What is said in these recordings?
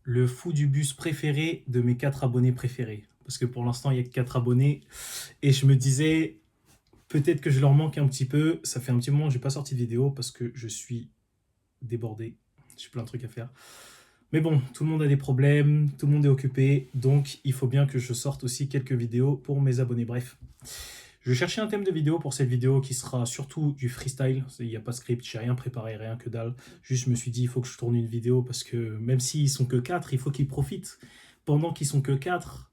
le fou du bus préféré de mes 4 abonnés préférés. Parce que pour l'instant, il y a que 4 abonnés. Et je me disais, peut-être que je leur manque un petit peu. Ça fait un petit moment que je n'ai pas sorti de vidéo parce que je suis débordé. J'ai plein de trucs à faire. Mais bon, tout le monde a des problèmes, tout le monde est occupé. Donc, il faut bien que je sorte aussi quelques vidéos pour mes abonnés. Bref. Je cherchais un thème de vidéo pour cette vidéo qui sera surtout du freestyle. Il n'y a pas de script, j'ai rien préparé, rien que dalle. Juste, je me suis dit, il faut que je tourne une vidéo parce que même s'ils sont que 4, il faut qu'ils profitent pendant qu'ils sont que 4.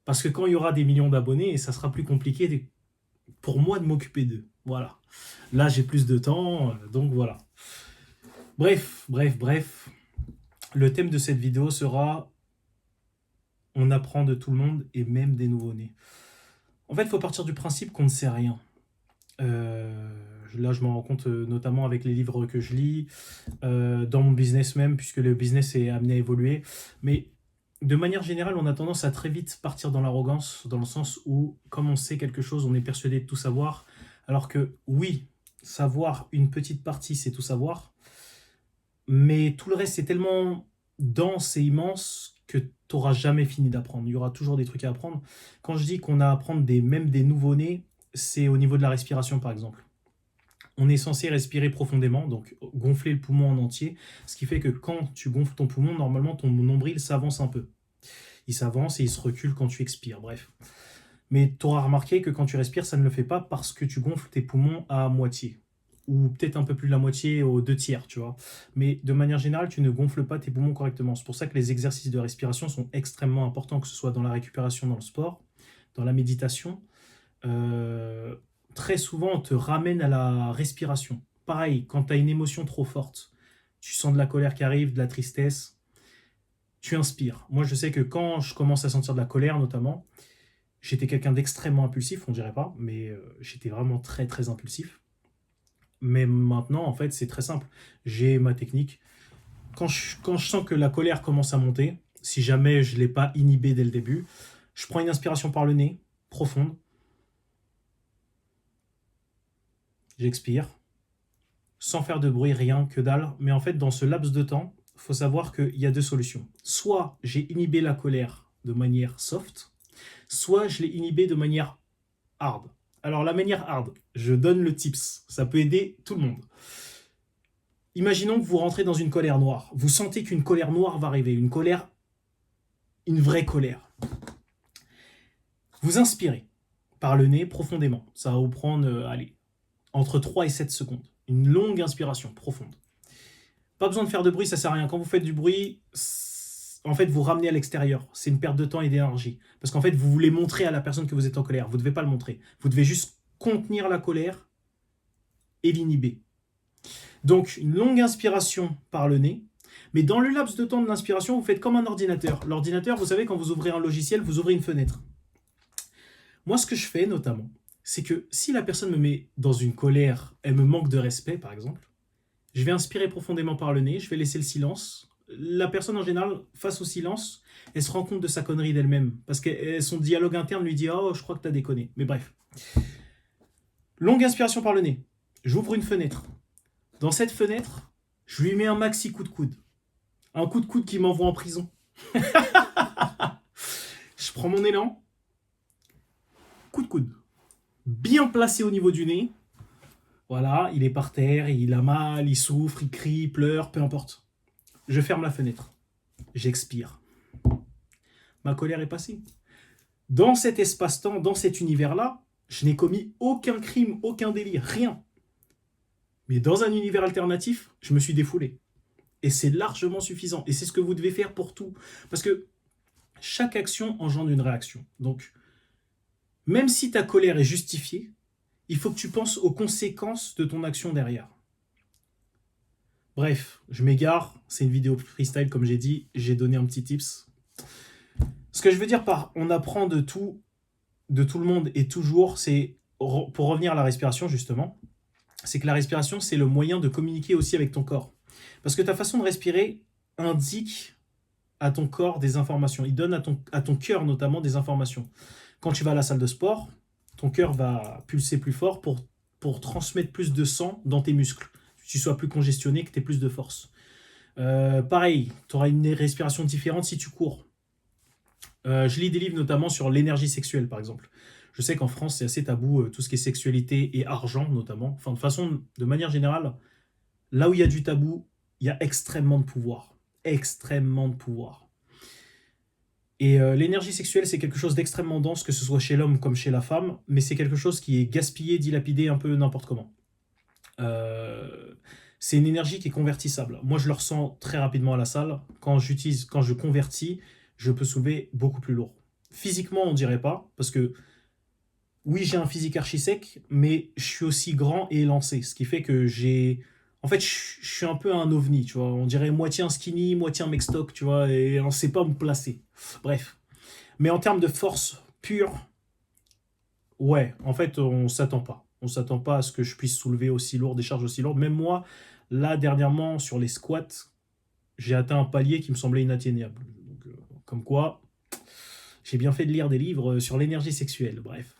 Parce que quand il y aura des millions d'abonnés, ça sera plus compliqué pour moi de m'occuper d'eux. Voilà. Là, j'ai plus de temps, donc voilà. Bref. Le thème de cette vidéo sera on apprend de tout le monde et même des nouveau-nés. En fait, il faut partir du principe qu'on ne sait rien. Là, je m'en rends compte notamment avec les livres que je lis, dans mon business même, puisque le business est amené à évoluer. Mais de manière générale, on a tendance à très vite partir dans l'arrogance, dans le sens où, comme on sait quelque chose, on est persuadé de tout savoir. Alors que oui, savoir une petite partie, c'est tout savoir. Mais tout le reste, c'est tellement dense et immense que tu n'auras jamais fini d'apprendre. Il y aura toujours des trucs à apprendre. Quand je dis qu'on a à apprendre même des nouveau-nés, c'est au niveau de la respiration, par exemple. On est censé respirer profondément, donc gonfler le poumon en entier, ce qui fait que quand tu gonfles ton poumon, normalement ton nombril s'avance un peu. Il s'avance et il se recule quand tu expires, bref. Mais tu auras remarqué que quand tu respires, ça ne le fait pas parce que tu gonfles tes poumons à moitié. Ou peut-être un peu plus de la moitié aux 2 tiers, tu vois. Mais de manière générale, tu ne gonfles pas tes poumons correctement. C'est pour ça que les exercices de respiration sont extrêmement importants, que ce soit dans la récupération, dans le sport, dans la méditation. Très souvent, on te ramène à la respiration. Pareil, quand tu as une émotion trop forte, tu sens de la colère qui arrive, de la tristesse, tu inspires. Moi, je sais que quand je commence à sentir de la colère, notamment, j'étais quelqu'un d'extrêmement impulsif, on dirait pas, mais j'étais vraiment très, très impulsif. Mais maintenant, en fait, c'est très simple. J'ai ma technique. Quand je sens que la colère commence à monter, si jamais je ne l'ai pas inhibé dès le début, je prends une inspiration par le nez, profonde. J'expire, sans faire de bruit, rien, que dalle. Mais en fait, dans ce laps de temps, il faut savoir qu'il y a 2 solutions. Soit j'ai inhibé la colère de manière soft, soit je l'ai inhibé de manière hard. Alors la manière hard, je donne le tips, ça peut aider tout le monde. Imaginons que vous rentrez dans une colère noire. Vous sentez qu'une colère noire va arriver, une vraie colère. Vous inspirez par le nez profondément. Ça va vous prendre, entre 3 et 7 secondes. Une longue inspiration profonde. Pas besoin de faire de bruit, ça sert à rien. Quand vous faites du bruit, en fait, vous ramenez à l'extérieur. C'est une perte de temps et d'énergie. Parce qu'en fait, vous voulez montrer à la personne que vous êtes en colère. Vous ne devez pas le montrer. Vous devez juste contenir la colère et l'inhiber. Donc, une longue inspiration par le nez. Mais dans le laps de temps de l'inspiration, vous faites comme un ordinateur. L'ordinateur, vous savez, quand vous ouvrez un logiciel, vous ouvrez une fenêtre. Moi, ce que je fais notamment, c'est que si la personne me met dans une colère, elle me manque de respect, par exemple, je vais inspirer profondément par le nez, je vais laisser le silence. La personne, en général, face au silence, elle se rend compte de sa connerie d'elle-même. Parce que son dialogue interne lui dit « Oh, je crois que t'as déconné ». Mais bref. Longue inspiration par le nez. J'ouvre une fenêtre. Dans cette fenêtre, je lui mets un maxi coup de coude. Un coup de coude qui m'envoie en prison. Je prends mon élan. Coup de coude. Bien placé au niveau du nez. Voilà, il est par terre, il a mal, il souffre, il crie, il pleure, peu importe. Je ferme la fenêtre. J'expire. Ma colère est passée. Dans cet espace-temps, dans cet univers-là, je n'ai commis aucun crime, aucun délit, rien. Mais dans un univers alternatif, je me suis défoulé. Et c'est largement suffisant. Et c'est ce que vous devez faire pour tout. Parce que chaque action engendre une réaction. Donc, même si ta colère est justifiée, il faut que tu penses aux conséquences de ton action derrière. Bref, je m'égare, c'est une vidéo freestyle comme j'ai dit, j'ai donné un petit tips. Ce que je veux dire par on apprend de tout le monde et toujours, c'est pour revenir à la respiration justement, c'est que la respiration c'est le moyen de communiquer aussi avec ton corps. Parce que ta façon de respirer indique à ton corps des informations, il donne à ton cœur notamment des informations. Quand tu vas à la salle de sport, ton cœur va pulser plus fort pour transmettre plus de sang dans tes muscles. Que tu sois plus congestionné, que tu aies plus de force. Pareil, tu auras une respiration différente si tu cours. Je lis des livres notamment sur l'énergie sexuelle, par exemple. Je sais qu'en France, c'est assez tabou, tout ce qui est sexualité et argent, notamment. Enfin, de façon, de manière générale, là où il y a du tabou, il y a extrêmement de pouvoir. Extrêmement de pouvoir. Et l'énergie sexuelle, c'est quelque chose d'extrêmement dense, que ce soit chez l'homme comme chez la femme, mais c'est quelque chose qui est gaspillé, dilapidé un peu n'importe comment. Euh, c'est une énergie qui est convertissable. Moi, je le ressens très rapidement à la salle. Quand je convertis, je peux soulever beaucoup plus lourd. Physiquement, on dirait pas, parce que oui, j'ai un physique archi sec, mais je suis aussi grand et élancé, ce qui fait que j'ai... En fait, je suis un peu un ovni, tu vois. On dirait moitié un skinny, moitié un mec stock, tu vois, et on sait pas où me placer. Bref. Mais en termes de force pure, ouais, en fait, on s'attend pas. On s'attend pas à ce que je puisse soulever aussi lourd, des charges aussi lourdes. Même moi, là, dernièrement, sur les squats, j'ai atteint un palier qui me semblait inatteignable. Donc, comme quoi, j'ai bien fait de lire des livres sur l'énergie sexuelle. Bref.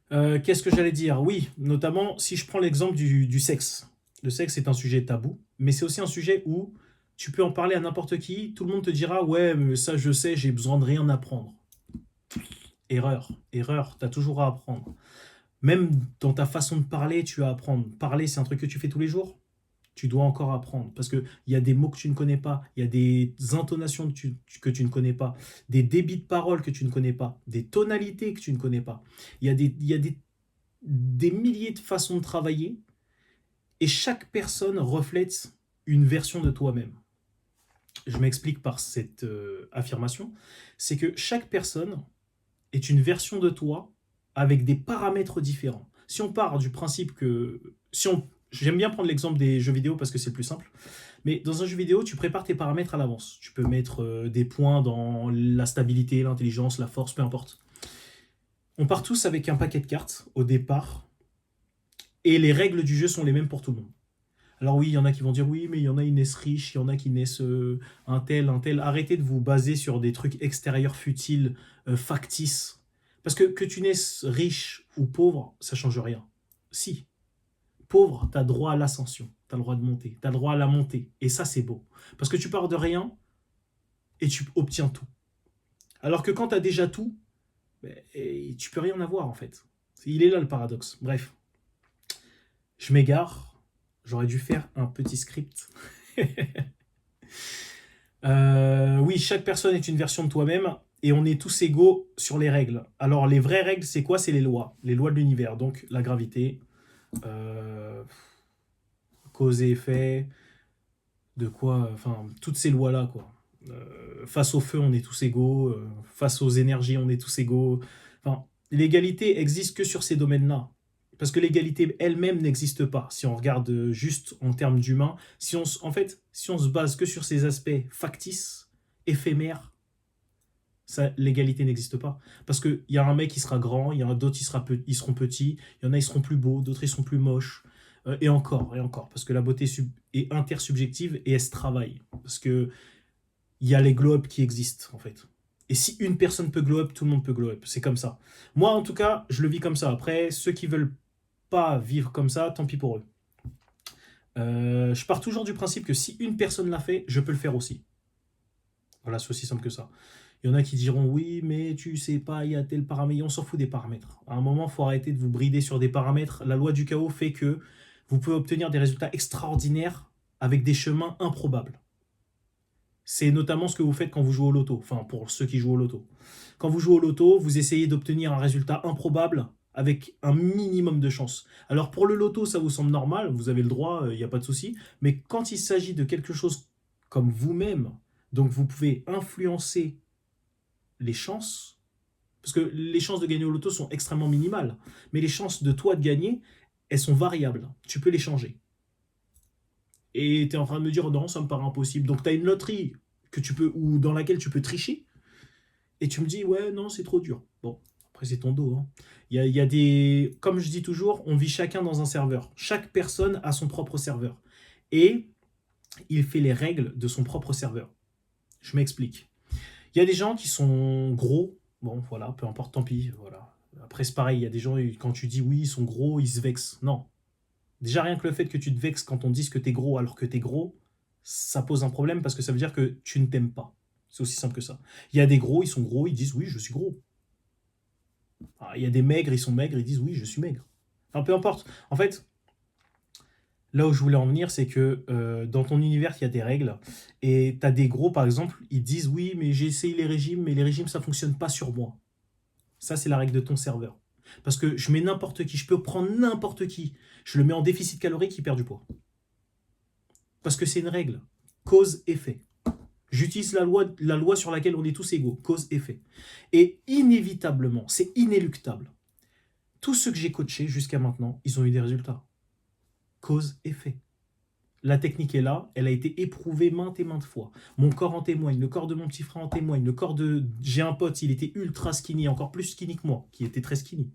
Qu'est-ce que j'allais dire? Oui, notamment si je prends l'exemple du sexe. Le sexe est un sujet tabou, mais c'est aussi un sujet où tu peux en parler à n'importe qui, tout le monde te dira ouais, mais ça je sais, j'ai besoin de rien apprendre. Erreur, erreur, t'as toujours à apprendre. Même dans ta façon de parler, tu as à apprendre. Parler, c'est un truc que tu fais tous les jours. Tu dois encore apprendre. Parce qu'il y a des mots que tu ne connais pas, il y a des intonations que tu ne connais pas, des débits de parole que tu ne connais pas, des tonalités que tu ne connais pas. Il y a des milliers de façons de travailler et chaque personne reflète une version de toi-même. Je m'explique par cette affirmation. C'est que chaque personne est une version de toi avec des paramètres différents. Si on part du principe que... J'aime bien prendre l'exemple des jeux vidéo parce que c'est le plus simple. Mais dans un jeu vidéo, tu prépares tes paramètres à l'avance. Tu peux mettre des points dans la stabilité, l'intelligence, la force, peu importe. On part tous avec un paquet de cartes au départ et les règles du jeu sont les mêmes pour tout le monde. Alors oui, il y en a qui vont dire oui, mais il y en a qui naissent riches, il y en a qui naissent un tel, un tel. Arrêtez de vous baser sur des trucs extérieurs futiles, factices. Parce que tu naisses riche ou pauvre, ça change rien. Si, pauvre, tu as droit à l'ascension, tu as le droit de monter, tu as le droit à la montée. Et ça, c'est beau. Parce que tu pars de rien et tu obtiens tout. Alors que quand tu as déjà tout, ben, tu peux rien avoir en fait. Il est là le paradoxe. Bref, je m'égare. J'aurais dû faire un petit script. Oui, chaque personne est une version de toi-même et on est tous égaux sur les règles. Alors, les vraies règles, c'est quoi? C'est les lois de l'univers. Donc, la gravité, euh, cause et effet, de quoi, enfin, toutes ces lois-là, quoi. Face au feu, on est tous égaux. Face aux énergies, on est tous égaux. Enfin, l'égalité existe que sur ces domaines-là. Parce que l'égalité elle-même n'existe pas. Si on regarde juste en termes d'humain, en fait, si on se base que sur ces aspects factices, éphémères, ça, l'égalité n'existe pas. Parce qu'il y a un mec qui sera grand, il y en a d'autres ils seront petits, il y en a ils seront plus beaux, d'autres ils seront plus moches. Et encore, et encore. Parce que la beauté est intersubjective et elle se travaille. Parce que il y a les glow-up qui existent, en fait. Et si une personne peut glow-up, tout le monde peut glow-up. C'est comme ça. Moi, en tout cas, je le vis comme ça. Après, ceux qui veulent pas vivre comme ça, tant pis pour eux. Je pars toujours du principe que si une personne l'a fait, je peux le faire aussi. Voilà, c'est aussi simple que ça. Il y en a qui diront oui, mais tu sais pas, il y a tel paramètre. On s'en fout des paramètres. À un moment, il faut arrêter de vous brider sur des paramètres. La loi du chaos fait que vous pouvez obtenir des résultats extraordinaires avec des chemins improbables. C'est notamment ce que vous faites quand vous jouez au loto. Enfin, pour ceux qui jouent au loto. Quand vous jouez au loto, vous essayez d'obtenir un résultat improbable avec un minimum de chance. Alors pour le loto, ça vous semble normal, vous avez le droit, il n'y a pas de souci. Mais quand il s'agit de quelque chose comme vous-même, donc vous pouvez influencer les chances, parce que les chances de gagner au loto sont extrêmement minimales, mais les chances de toi de gagner, elles sont variables. Tu peux les changer. Et tu es en train de me dire non, ça me paraît impossible. Donc tu as une loterie ou dans laquelle tu peux tricher, et tu me dis ouais, non, c'est trop dur. Bon, après c'est ton dos. Hein. Il y a des. Comme je dis toujours, on vit chacun dans un serveur. Chaque personne a son propre serveur. Et il fait les règles de son propre serveur. Je m'explique. Il y a des gens qui sont gros. Bon, voilà, peu importe, tant pis. Voilà. Après, c'est pareil. Il y a des gens, quand tu dis oui, ils sont gros, ils se vexent. Non. Déjà, rien que le fait que tu te vexes quand on dit que t'es gros alors que t'es gros, ça pose un problème parce que ça veut dire que tu ne t'aimes pas. C'est aussi simple que ça. Il y a des gros, ils sont gros, ils disent oui, je suis gros. Ah, il y a des maigres, ils sont maigres, ils disent oui, je suis maigre. Enfin, peu importe. En fait, là où je voulais en venir, c'est que dans ton univers, il y a des règles. Et tu as des gros, par exemple, ils disent oui, mais j'ai essayé les régimes, mais les régimes, ça fonctionne pas sur moi. Ça, c'est la règle de ton serveur. Parce que je mets n'importe qui, je peux prendre n'importe qui, je le mets en déficit calorique, il perd du poids. Parce que c'est une règle. Cause-effet. J'utilise la loi sur laquelle on est tous égaux. Cause-effet. Et inévitablement, c'est inéluctable. Tous ceux que j'ai coachés jusqu'à maintenant, ils ont eu des résultats. Cause-effet. La technique est là, elle a été éprouvée maintes et maintes fois. Mon corps en témoigne, le corps de mon petit frère en témoigne, le corps de... J'ai un pote, il était ultra skinny, encore plus skinny que moi, qui était très skinny.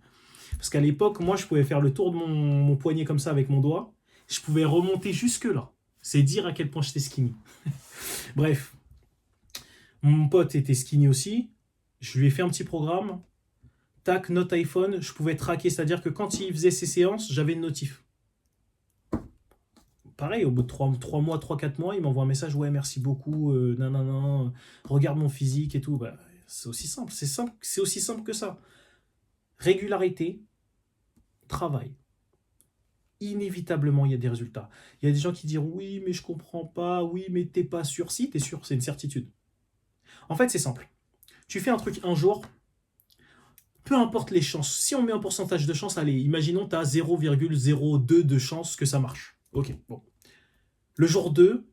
Parce qu'à l'époque, moi, je pouvais faire le tour de mon poignet comme ça avec mon doigt. Je pouvais remonter jusque là. C'est dire à quel point j'étais skinny. Bref, mon pote était skinny aussi. Je lui ai fait un petit programme. Tac, note iPhone, je pouvais traquer. C'est-à-dire que quand il faisait ses séances, j'avais une notif. Pareil, au bout de 3 mois, 3-4 mois, il m'envoie un message, ouais, merci beaucoup, nanana, regarde mon physique et tout. Bah, c'est aussi simple, c'est aussi simple que ça. Régularité, travail. Inévitablement, il y a des résultats. Il y a des gens qui diront, oui, mais je comprends pas, oui, mais t'es pas sûr. Si, t'es sûr, c'est une certitude. En fait, c'est simple. Tu fais un truc un jour, peu importe les chances. Si on met un pourcentage de chance, allez, imaginons tu as 0,02 de chance que ça marche. Ok, bon. Le jour 2,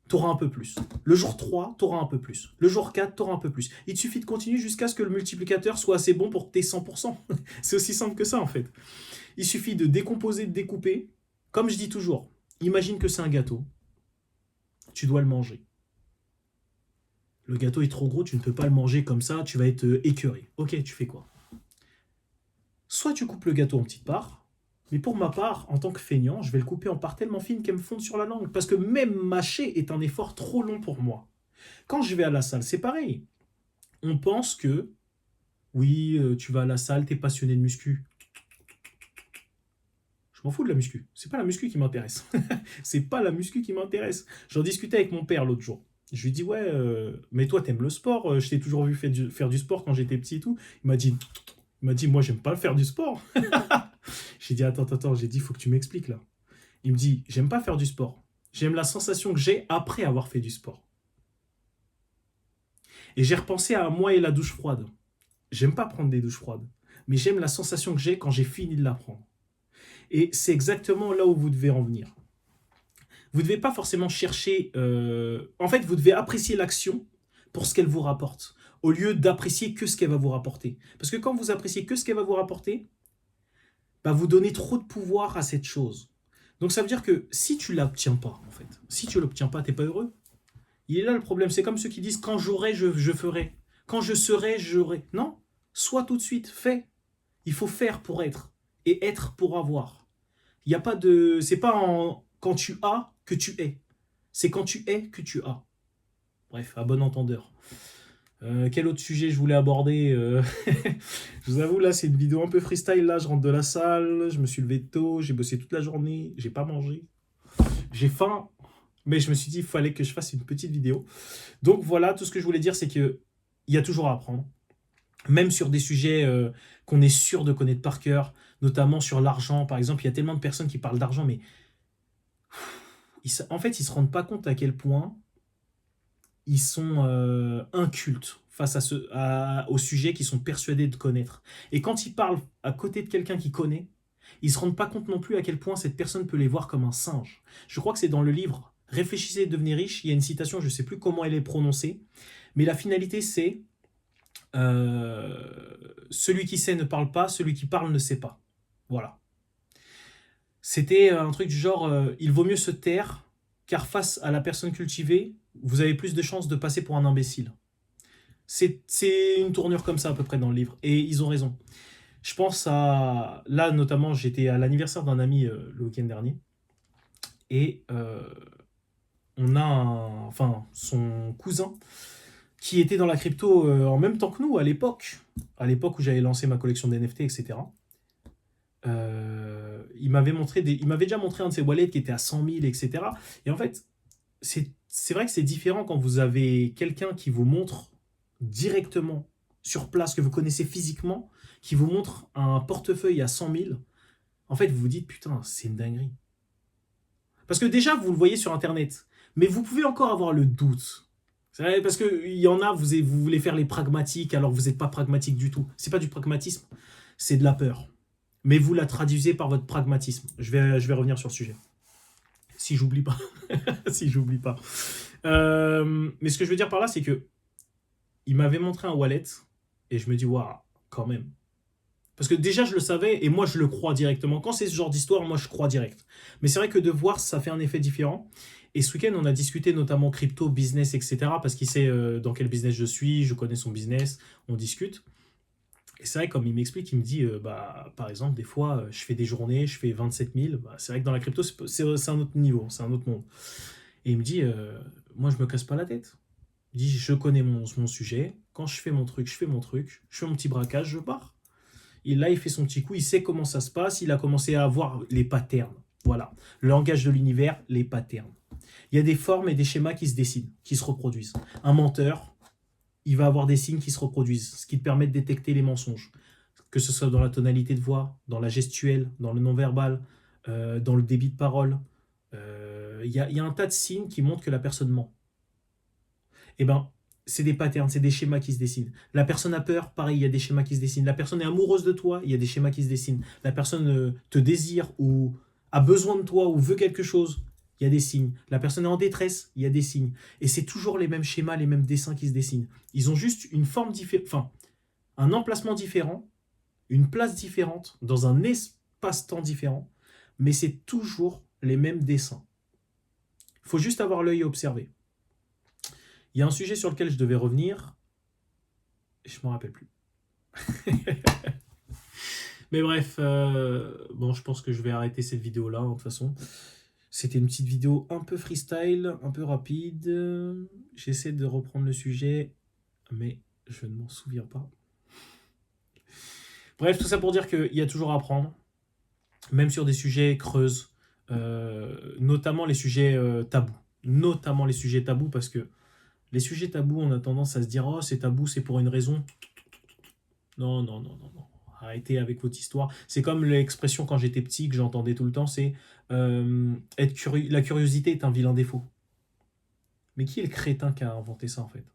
tu auras un peu plus. Le jour 3, tu auras un peu plus. Le jour 4, tu auras un peu plus. Il te suffit de continuer jusqu'à ce que le multiplicateur soit assez bon pour que tu aies 100%. C'est aussi simple que ça, en fait. Il suffit de décomposer, de découper. Comme je dis toujours, imagine que c'est un gâteau. Tu dois le manger. Le gâteau est trop gros, tu ne peux pas le manger comme ça, tu vas être écœuré. Ok, tu fais quoi? Soit tu coupes le gâteau en petites parts, mais pour ma part, en tant que feignant, je vais le couper en parts tellement fines qu'elles me fondent sur la langue. Parce que même mâcher est un effort trop long pour moi. Quand je vais à la salle, c'est pareil. On pense que, oui, tu vas à la salle, t'es passionné de muscu. Je m'en fous de la muscu. C'est pas la muscu qui m'intéresse. C'est pas la muscu qui m'intéresse. J'en discutais avec mon père l'autre jour. Je lui dis, ouais, mais toi, t'aimes le sport. Je t'ai toujours vu faire du sport quand j'étais petit et tout. Il m'a dit, moi, j'aime pas faire du sport. J'ai dit, attends, j'ai dit, il faut que tu m'expliques là. Il me dit, j'aime pas faire du sport. J'aime la sensation que j'ai après avoir fait du sport. Et j'ai repensé à moi et la douche froide. J'aime pas prendre des douches froides, mais j'aime la sensation que j'ai quand j'ai fini de la prendre. Et c'est exactement là où vous devez en venir. Vous ne devez pas forcément chercher... En fait, vous devez apprécier l'action pour ce qu'elle vous rapporte, au lieu d'apprécier que ce qu'elle va vous rapporter. Parce que quand vous appréciez que ce qu'elle va vous rapporter, bah, vous donnez trop de pouvoir à cette chose. Donc ça veut dire que si tu ne l'obtiens pas, en fait, si tu ne l'obtiens pas, tu n'es pas heureux. Il est là le problème. C'est comme ceux qui disent quand j'aurai, je ferai. Quand je serai, j'aurai. Non, sois tout de suite, fais. Il faut faire pour être et être pour avoir. Il n'y a pas de. C'est pas quand tu as que tu es. C'est quand tu es que tu as. Bref, à bon entendeur. Quel autre sujet je voulais aborder Je vous avoue, là, c'est une vidéo un peu freestyle. Là, je rentre de la salle, je me suis levé tôt, j'ai bossé toute la journée, j'ai pas mangé. J'ai faim, mais je me suis dit, il fallait que je fasse une petite vidéo. Donc voilà, tout ce que je voulais dire, c'est qu'il y a toujours à apprendre. Même sur des sujets qu'on est sûr de connaître par cœur, notamment sur l'argent, par exemple. Il y a tellement de personnes qui parlent d'argent, mais en fait, ils ne se rendent pas compte à quel point ils sont incultes face aux sujets qu'ils sont persuadés de connaître. Et quand ils parlent à côté de quelqu'un qui connaît, ils ne se rendent pas compte non plus à quel point cette personne peut les voir comme un singe. Je crois que c'est dans le livre « Réfléchissez et devenez riche », il y a une citation, je ne sais plus comment elle est prononcée, mais la finalité c'est celui qui sait ne parle pas, celui qui parle ne sait pas. Voilà. C'était un truc du genre, il vaut mieux se taire, car face à la personne cultivée, vous avez plus de chances de passer pour un imbécile. C'est une tournure comme ça à peu près dans le livre, et ils ont raison. Je pense à... Là, notamment, j'étais à l'anniversaire d'un ami le week-end dernier, et on a enfin, son cousin qui était dans la crypto en même temps que nous à l'époque où j'avais lancé ma collection d'NFT, etc. Il m'avait déjà montré un de ses wallets qui était à 100 000, etc. Et en fait, c'est vrai que c'est différent quand vous avez quelqu'un qui vous montre directement sur place, que vous connaissez physiquement, qui vous montre un portefeuille à 100 000. En fait, vous vous dites, putain, c'est une dinguerie. Parce que déjà, vous le voyez sur Internet, mais vous pouvez encore avoir le doute. C'est vrai, parce qu'il y en a, vous voulez faire les pragmatiques, alors vous n'êtes pas pragmatique du tout. C'est pas du pragmatisme, c'est de la peur. Mais vous la traduisez par votre pragmatisme. Je vais revenir sur le sujet. Si j'oublie pas. Si j'oublie pas. Mais ce que je veux dire par là, c'est que il m'avait montré un wallet et je me dis, waouh, quand même. Parce que déjà, je le savais et moi, je le crois directement. Quand c'est ce genre d'histoire, moi, je crois direct. Mais c'est vrai que de voir, ça fait un effet différent. Et ce week-end, on a discuté notamment crypto, business, etc. Parce qu'il sait dans quel business je suis, je connais son business, on discute. Et c'est vrai, comme il m'explique, il me dit, bah, par exemple, des fois, je fais des journées, je fais 27 000. Bah, c'est vrai que dans la crypto, c'est un autre niveau, c'est un autre monde. Et il me dit, moi, je me casse pas la tête. Il dit, je connais mon sujet. Quand je fais mon truc, je fais mon truc. Je fais mon petit braquage, je pars. Et là, il fait son petit coup, il sait comment ça se passe. Il a commencé à avoir les patterns. Voilà. Le langage de l'univers, les patterns. Il y a des formes et des schémas qui se dessinent, qui se reproduisent. Un menteur, il va avoir des signes qui se reproduisent, ce qui te permet de détecter les mensonges. Que ce soit dans la tonalité de voix, dans la gestuelle, dans le non-verbal, dans le débit de parole. Il y a un tas de signes qui montrent que la personne ment. Eh ben, c'est des patterns, c'est des schémas qui se dessinent. La personne a peur, pareil, il y a des schémas qui se dessinent. La personne est amoureuse de toi, il y a des schémas qui se dessinent. La personne te désire ou a besoin de toi ou veut quelque chose, il y a des signes. La personne est en détresse, il y a des signes. Et c'est toujours les mêmes schémas, les mêmes dessins qui se dessinent. Ils ont juste une forme différente, enfin, un emplacement différent, une place différente, dans un espace-temps différent, mais c'est toujours les mêmes dessins. Il faut juste avoir l'œil et observer. Il y a un sujet sur lequel je devais revenir, et je ne m'en rappelle plus. Mais bref, bon, je pense que je vais arrêter cette vidéo-là, de toute façon. C'était une petite vidéo un peu freestyle, un peu rapide. J'essaie de reprendre le sujet, mais je ne m'en souviens pas. Bref, tout ça pour dire qu'il y a toujours à apprendre, même sur des sujets creuses, notamment les sujets tabous. Notamment les sujets tabous, parce que les sujets tabous, on a tendance à se dire « Oh, c'est tabou, c'est pour une raison. » Non, non, non, non, non. Arrêtez avec votre histoire. C'est comme l'expression quand j'étais petit que j'entendais tout le temps, c'est être curieux. La curiosité est un vilain défaut. Mais qui est le crétin qui a inventé ça en fait?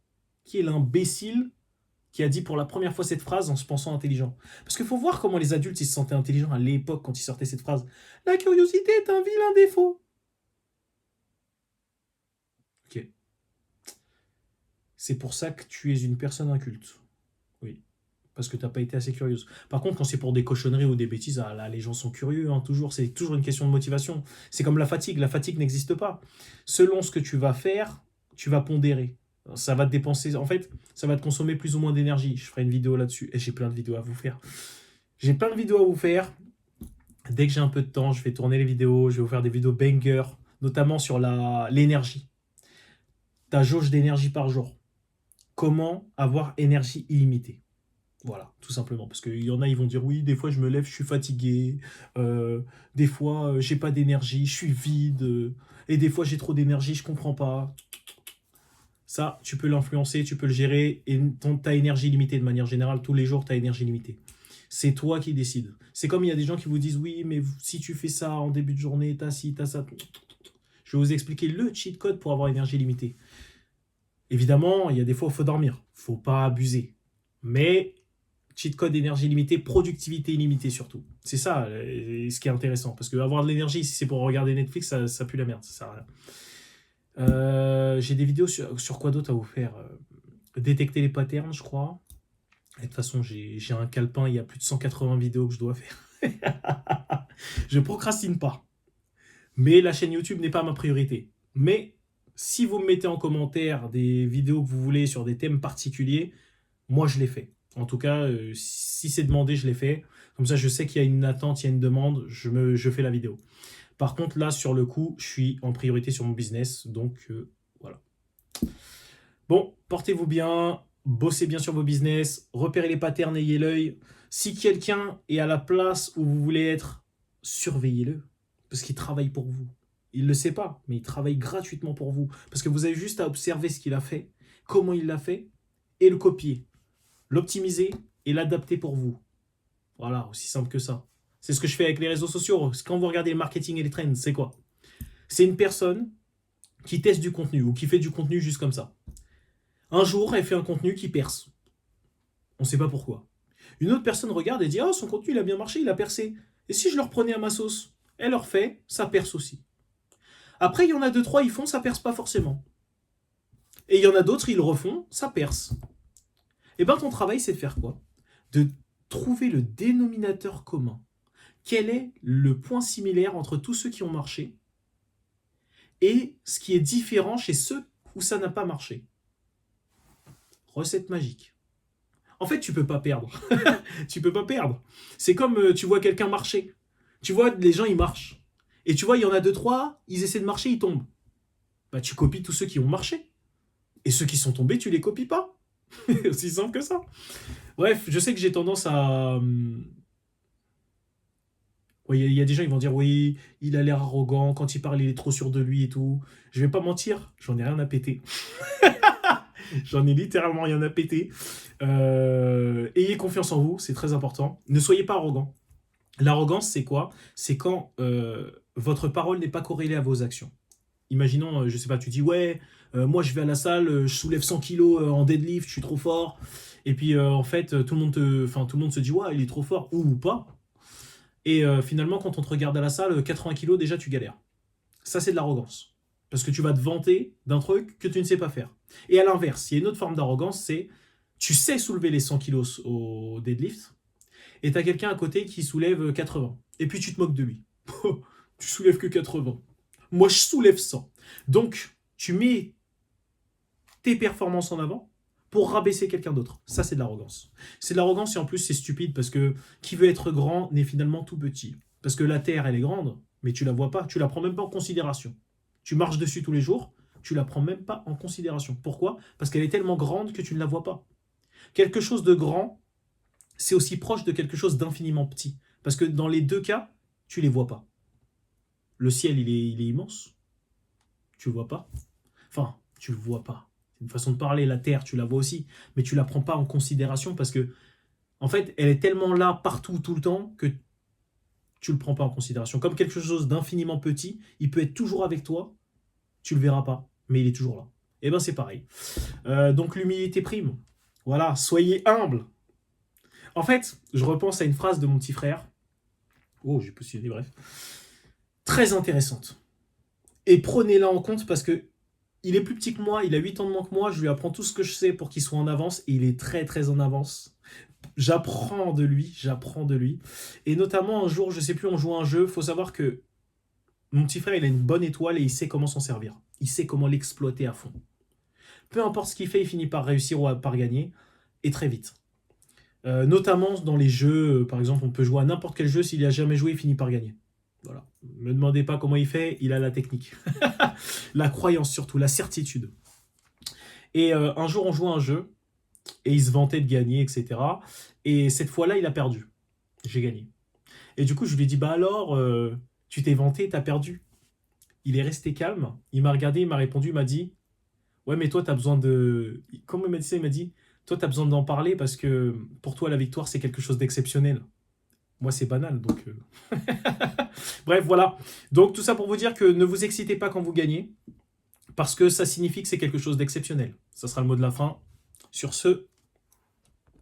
Qui est l'imbécile qui a dit pour la première fois cette phrase en se pensant intelligent? Parce qu'il faut voir comment les adultes ils se sentaient intelligents à l'époque quand ils sortaient cette phrase. La curiosité est un vilain défaut. Ok. C'est pour ça que tu es une personne inculte. Oui. Parce que tu n'as pas été assez curieuse. Par contre, quand c'est pour des cochonneries ou des bêtises, ah là, les gens sont curieux, hein, toujours. C'est toujours une question de motivation. C'est comme la fatigue. La fatigue n'existe pas. Selon ce que tu vas faire, tu vas pondérer. Ça va te dépenser. En fait, ça va te consommer plus ou moins d'énergie. Je ferai une vidéo là-dessus. Et j'ai plein de vidéos à vous faire. J'ai plein de vidéos à vous faire. Dès que j'ai un peu de temps, je vais tourner les vidéos. Je vais vous faire des vidéos banger, notamment sur l'énergie. Ta jauge d'énergie par jour. Comment avoir énergie illimitée? Voilà, tout simplement. Parce qu'il y en a, ils vont dire oui, des fois je me lève, je suis fatigué, des fois j'ai pas d'énergie, je suis vide, et des fois j'ai trop d'énergie, je comprends pas. Ça, tu peux l'influencer, tu peux le gérer, et ta énergie limitée de manière générale, tous les jours, ta énergie limitée. C'est toi qui décides. C'est comme il y a des gens qui vous disent oui, mais si tu fais ça en début de journée, t'as ci, t'as ça. Je vais vous expliquer le cheat code pour avoir énergie limitée. Évidemment, il y a des fois où il faut dormir, faut pas abuser. Mais cheat code énergie limitée, productivité illimitée surtout. C'est ça ce qui est intéressant. Parce que avoir de l'énergie, si c'est pour regarder Netflix, ça pue la merde, ça sert à rien. J'ai des vidéos sur quoi d'autre à vous faire. Détecter les patterns, je crois. Et de toute façon, j'ai un calepin, il y a plus de 180 vidéos que je dois faire. Je procrastine pas. Mais la chaîne YouTube n'est pas ma priorité. Mais si vous me mettez en commentaire des vidéos que vous voulez sur des thèmes particuliers, moi je les fais. En tout cas, si c'est demandé, je l'ai fait. Comme ça, je sais qu'il y a une attente, il y a une demande, je fais la vidéo. Par contre, là, sur le coup, je suis en priorité sur mon business. Donc, voilà. Bon, portez-vous bien, bossez bien sur vos business, repérez les patterns, ayez l'œil. Si quelqu'un est à la place où vous voulez être, surveillez-le. Parce qu'il travaille pour vous. Il ne le sait pas, mais il travaille gratuitement pour vous. Parce que vous avez juste à observer ce qu'il a fait, comment il l'a fait, et le copier, l'optimiser et l'adapter pour vous. Voilà, aussi simple que ça. C'est ce que je fais avec les réseaux sociaux. Quand vous regardez le marketing et les trends, c'est quoi? C'est une personne qui teste du contenu ou qui fait du contenu juste comme ça. Un jour, elle fait un contenu qui perce. On ne sait pas pourquoi. Une autre personne regarde et dit « Ah, son contenu, il a bien marché, il a percé. Et si je le reprenais à ma sauce ?» Elle leur fait, ça perce aussi. Après, il y en a deux, trois, ils font, ça perce pas forcément. Et il y en a d'autres, ils le refont, ça perce. Et bien, ton travail, c'est de faire quoi? De trouver le dénominateur commun. Quel est le point similaire entre tous ceux qui ont marché et ce qui est différent chez ceux où ça n'a pas marché? Recette magique. En fait, tu peux pas perdre. Tu peux pas perdre. C'est comme tu vois quelqu'un marcher. Tu vois, les gens, ils marchent. Et tu vois, il y en a deux, trois, ils essaient de marcher, ils tombent. Bah, tu copies tous ceux qui ont marché. Et ceux qui sont tombés, tu les copies pas. Aussi simple que ça. Bref, je sais que j'ai tendance à... Oui, il y a des gens, ils vont dire, oui, il a l'air arrogant, quand il parle, il est trop sûr de lui et tout. Je vais pas mentir, j'en ai rien à péter. J'en ai littéralement rien à péter. Ayez confiance en vous, c'est très important. Ne soyez pas arrogant. L'arrogance, c'est quoi? C'est quand votre parole n'est pas corrélée à vos actions. Imaginons, je sais pas, tu dis, ouais, moi je vais à la salle, je soulève 100 kilos en deadlift, je suis trop fort. Et puis en fait, tout le monde se dit, ouais, il est trop fort, ou pas. Et finalement, quand on te regarde à la salle, 80 kilos, déjà tu galères. Ça, c'est de l'arrogance. Parce que tu vas te vanter d'un truc que tu ne sais pas faire. Et à l'inverse, il y a une autre forme d'arrogance, c'est tu sais soulever les 100 kilos au deadlift, et tu as quelqu'un à côté qui soulève 80. Et puis tu te moques de lui. Tu soulèves que 80. Moi, je soulève 100. Donc, tu mets tes performances en avant pour rabaisser quelqu'un d'autre. Ça, c'est de l'arrogance. C'est de l'arrogance et en plus, c'est stupide parce que qui veut être grand n'est finalement tout petit. Parce que la Terre, elle est grande, mais tu la vois pas, tu la prends même pas en considération. Tu marches dessus tous les jours, tu la prends même pas en considération. Pourquoi? Parce qu'elle est tellement grande que tu ne la vois pas. Quelque chose de grand, c'est aussi proche de quelque chose d'infiniment petit. Parce que dans les deux cas, tu les vois pas. Le ciel, il est immense. Tu le vois pas. Enfin, tu le vois pas. C'est une façon de parler. La Terre, tu la vois aussi. Mais tu la prends pas en considération parce que, en fait, elle est tellement là, partout, tout le temps, que tu le prends pas en considération. Comme quelque chose d'infiniment petit, il peut être toujours avec toi, tu le verras pas, mais il est toujours là. Et ben c'est pareil. Donc l'humilité prime. Voilà, soyez humble. En fait, je repense à une phrase de mon petit frère. Oh, j'ai positionné, bref. Très intéressante. Et prenez-la en compte parce que il est plus petit que moi, il a 8 ans de moins que moi, je lui apprends tout ce que je sais pour qu'il soit en avance, et il est très très en avance. J'apprends de lui, j'apprends de lui. Et notamment un jour, je sais plus, on joue à un jeu, faut savoir que mon petit frère, il a une bonne étoile et il sait comment s'en servir. Il sait comment l'exploiter à fond. Peu importe ce qu'il fait, il finit par réussir ou par gagner, et très vite. Notamment dans les jeux, par exemple, on peut jouer à n'importe quel jeu, s'il n'y a jamais joué, il finit par gagner. Voilà. Ne me demandez pas comment il fait, il a la technique. La croyance surtout, la certitude. Et un jour, on joue à un jeu, et il se vantait de gagner, etc. Et cette fois-là, il a perdu. J'ai gagné. Et du coup, je lui ai dit, bah alors, tu t'es vanté, t'as perdu. Il est resté calme, il m'a regardé, il m'a répondu, il m'a dit, ouais, mais toi, t'as besoin de... Comment il m'a dit ça? Il m'a dit, toi, t'as besoin d'en parler parce que pour toi, la victoire, c'est quelque chose d'exceptionnel. Moi, c'est banal, donc... Bref, voilà. Donc, tout ça pour vous dire que ne vous excitez pas quand vous gagnez, parce que ça signifie que c'est quelque chose d'exceptionnel. Ça sera le mot de la fin. Sur ce,